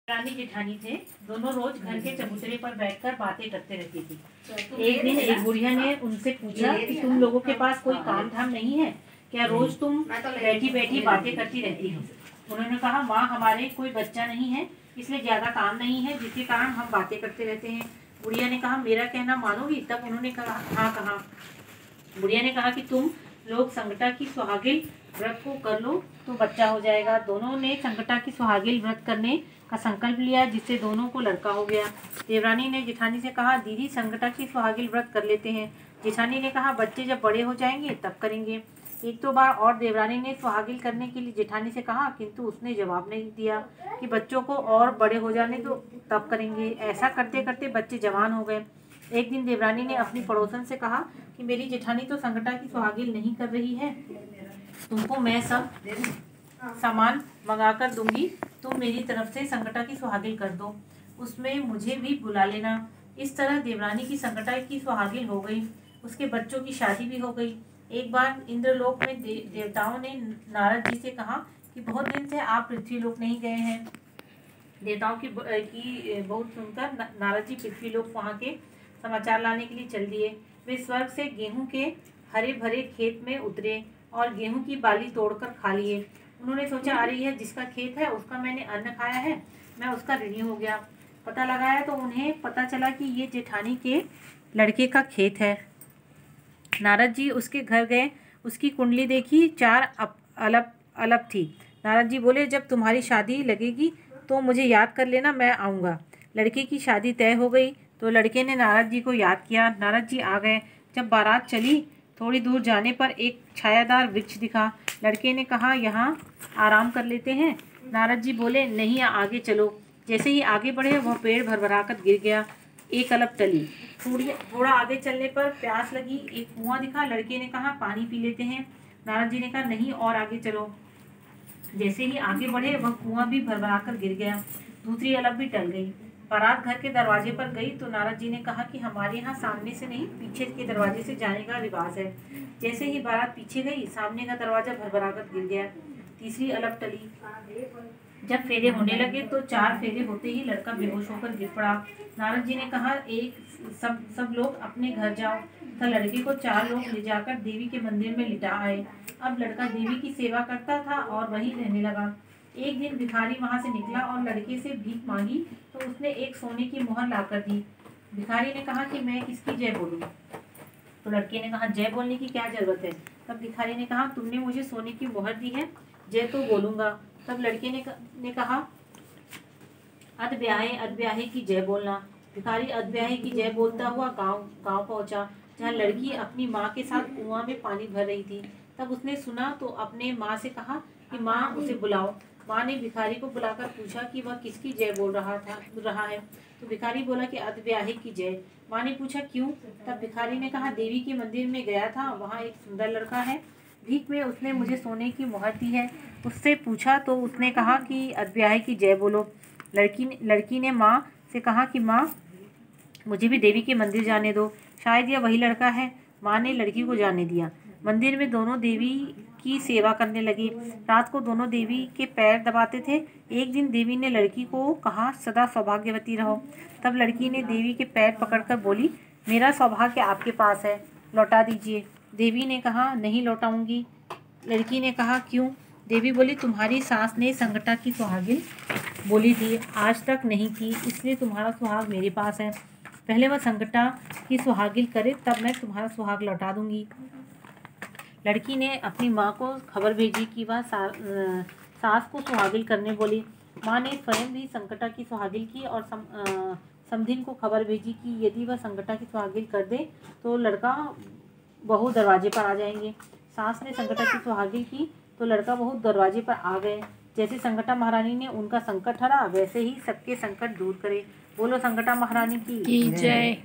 रानी जेठानी थे, दोनों रोज घर के चबूतरे पर बैठकर बातें करते रहती थी। एक दिन एक बुढ़िया ने उनसे पूछा कि तुम लोगों के पास कोई काम धाम नहीं है क्या? रोज तुम बैठी बैठी बातें करती रहती हो। उन्होंने कहा, माँ हमारे कोई बच्चा नहीं है, इसलिए ज्यादा काम नहीं है, जिसके कारण हम बातें करते रहते हैं। बुढ़िया ने कहा, मेरा कहना मानोगी? तब उन्होंने कहा, हाँ कहा। बुढ़िया ने कहा कि तुम लोग संकटा की सुहागिन व्रत को कर लो तो बच्चा हो जाएगा। दोनों ने संकटा की सुहागिन व्रत करने का संकल्प लिया, जिससे दोनों को लड़का हो गया। देवरानी ने जेठानी से कहा, दीदी संकटा की सुहागिन व्रत कर लेते हैं। जेठानी ने कहा, बच्चे जब बड़े हो जाएंगे तब करेंगे। एक दो बार और देवरानी ने सुहागिन करने के लिए जेठानी से कहा, किंतु उसने जवाब नहीं दिया कि बच्चों को और बड़े हो जाने दो तब करेंगे। ऐसा करते करते बच्चे जवान हो गए। एक दिन देवरानी ने अपनी पड़ोसन से कहा कि मेरी जेठानी तो संकटा की सुहागिन नहीं कर रही है, तुमको मैं सब सामान मंगा कर दूंगी, तुम मेरी तरफ से संकटा की सुहागिन कर दो, उसमें मुझे भी बुला लेना। इस तरह देवरानी की संकटा की सुहागिन हो गई, उसके बच्चों की शादी भी हो गई। एक बार इंद्रलोक में देवताओं ने नारद जी से कहा कि बहुत दिन से आप पृथ्वीलोक नहीं गए हैं। देवताओं की बहुत सुनकर नारद जी पृथ्वीलोक वहाँ के समाचार लाने के लिए चल दिए। वे स्वर्ग से गेहूं के हरे भरे खेत में उतरे और गेहूं की बाली तोड़कर खा लिए। उन्होंने सोचा, अरे यह जिसका खेत है उसका मैंने अन्न खाया है, मैं उसका ऋणी हो गया। पता लगाया तो उन्हें पता चला कि ये जेठानी के लड़के का खेत है। नारद जी उसके घर गए, उसकी कुंडली देखी, 4 अलग थी। नारद जी बोले, जब तुम्हारी शादी लगेगी तो मुझे याद कर लेना, मैं आऊँगा। लड़के की शादी तय हो गई तो लड़के ने नारद जी को याद किया। नारद जी आ गए। जब बारात चली, थोड़ी दूर जाने पर एक छायादार वृक्ष दिखा। लड़के ने कहा, यहाँ आराम कर लेते हैं। नारद जी बोले, नहीं आगे चलो। जैसे ही आगे बढ़े वह पेड़ भरभराकर गिर गया, एक अलग टली। थोड़ा आगे चलने पर प्यास लगी, एक कुआं दिखा। लड़के ने कहा, पानी पी लेते हैं। नारद जी ने कहा, नहीं और आगे चलो। जैसे ही आगे बढ़े वह कुआं भी भरभराकर गिर गया, दूसरी अलग भी टल गई। बारात घर के दरवाजे पर गई तो नारद जी ने कहा कि हमारे यहाँ सामने से नहीं, पीछे के दरवाजे से जाने का रिवाज है। जैसे ही बारात पीछे गई, सामने का दरवाजा भरभराकर गिर गया, तीसरी अलग टली। जब फेरे होने लगे तो 4 फेरे होते ही लड़का बेहोश होकर गिर पड़ा। नारद जी ने कहा, सब लोग अपने घर जाओ। तथा लड़के को 4 लोग ले जाकर देवी के मंदिर में लिटा आए। अब लड़का देवी की सेवा करता था और वहीं रहने लगा। एक दिन भिखारी वहां से निकला और लड़के से भीख मांगी तो उसने एक सोने की मोहर लाकर दी। भिखारी ने कहा कि मैं किसकी जय बोलूं? तो लड़के ने कहा, जय बोलने की क्या जरूरत है? तब भिखारी ने कहा, तुमने मुझे सोने की मोहर दी है, जय तो बोलूंगा। तब लड़के ने कहा, अधब्याहे की जय बोलना। भिखारी अधब्याहे की जय बोलता हुआ गांव पहुंचा, जहां लड़की अपनी माँ के साथ कुआं में पानी भर रही थी। तब उसने सुना तो अपने माँ से कहा कि माँ उसे बुलाओ। माँ ने भिखारी को बुलाकर पूछा कि वह किसकी जय बोल रहा है। तो भिखारी बोला कि अधब्याहे की जय। माँ ने पूछा, क्यों? तब भिखारी ने कहा, देवी के मंदिर में गया था, वहाँ एक सुंदर लड़का है, भीख में उसने मुझे सोने की मोहर दी है। उससे पूछा तो उसने कहा कि अधब्याहे की जय बोलो। लड़की ने माँ से कहा कि माँ मुझे भी देवी के मंदिर जाने दो, शायद यह वही लड़का है। माँ ने लड़की को जाने दिया। मंदिर में दोनों देवी की सेवा करने लगी। रात को दोनों देवी के पैर दबाते थे। एक दिन देवी ने लड़की को कहा, सदा सौभाग्यवती रहो। तब लड़की ने देवी के पैर पकड़कर बोली, मेरा सौभाग्य आपके पास है, लौटा दीजिए। देवी ने कहा, नहीं लौटाऊंगी। लड़की ने कहा, क्यों? देवी बोली, तुम्हारी सास ने संकटा की सुहागिन बोली थी, आज तक नहीं की, इसलिए तुम्हारा सुहाग मेरे पास है। पहले वह संकटा की सुहागिन करे, तब मैं तुम्हारा सुहाग लौटा दूंगी। लड़की ने अपनी माँ को खबर भेजी कि वह सास को सुहागिन करने बोली। माँ ने स्वयं भी संकटा की सुहागिन की और समधिन को खबर भेजी कि यदि वह संकटा की सुहागिन कर दे तो लड़का बहू दरवाजे पर आ जाएंगे। सास ने संकटा की सुहागिन की तो लड़का बहू दरवाजे पर आ गए। जैसे संकटा महारानी ने उनका संकट हरा, वैसे ही सबके संकट दूर करे। बोलो संकटा महारानी की जय।